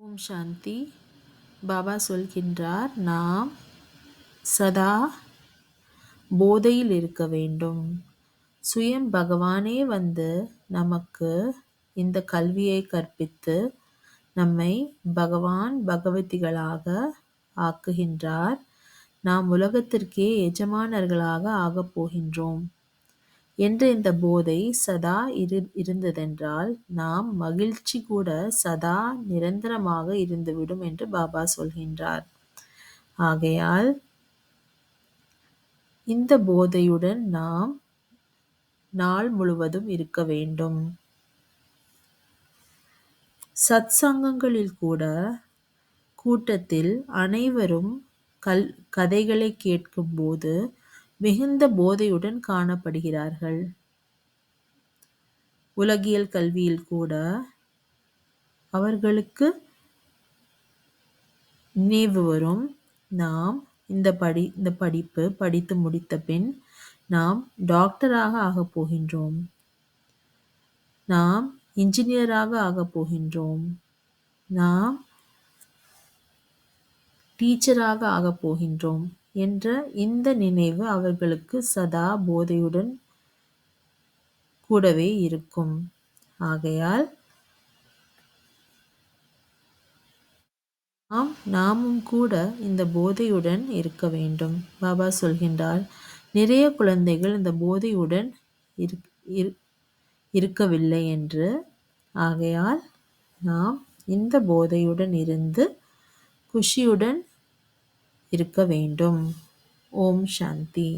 ஓம் சாந்தி. பாபா சொல்கின்றார், நாம் சதா போதையில் இருக்க வேண்டும். சுயம் பகவானே வந்து நமக்கு இந்த கல்வியை கற்பித்து நம்மை பகவான் பகவதிகளாக ஆக்குகின்றார். நாம் உலகத்திற்கே எஜமானர்களாக ஆகப் போகின்றோம் என்ற இந்த போதை சதா இருந்ததென்றால் நாம் மகிழ்ச்சி கூட சதா நிரந்தரமாக இருந்துவிடும் என்று பாபா சொல்கின்றார். ஆகையால் இந்த போதையுடன் நாம் நாள் முழுவதும் இருக்க வேண்டும். சத்சங்கங்களில் கூட கூட்டத்தில் அனைவரும் கதைகளை கேட்கும்போது மிகுந்த போதையுடன் காணப்படுகிறார்கள். உலகியல் கல்வியில் கூட அவர்களுக்கு நினைவு வரும், நாம் இந்த படிப்பு படித்து முடித்த பின் நாம் டாக்டராக ஆகப் போகின்றோம், நாம் இன்ஜினியராக ஆகப் போகின்றோம், நாம் டீச்சராக ஆகப் போகின்றோம் என்ற இந்த நினைவு அவர்களுக்கு சதா போதையுடன் கூடவே இருக்கும். ஆகையால் நாமும் கூட இந்த போதையுடன் இருக்க வேண்டும். பாபா சொல்கின்றார், நிறைய குழந்தைகள் இந்த போதையுடன் இருக்கவில்லை என்று. ஆகையால் நாம் இந்த போதையுடன் இருந்து குஷியுடன் இருக்க வேண்டும். ஓம் சாந்தி.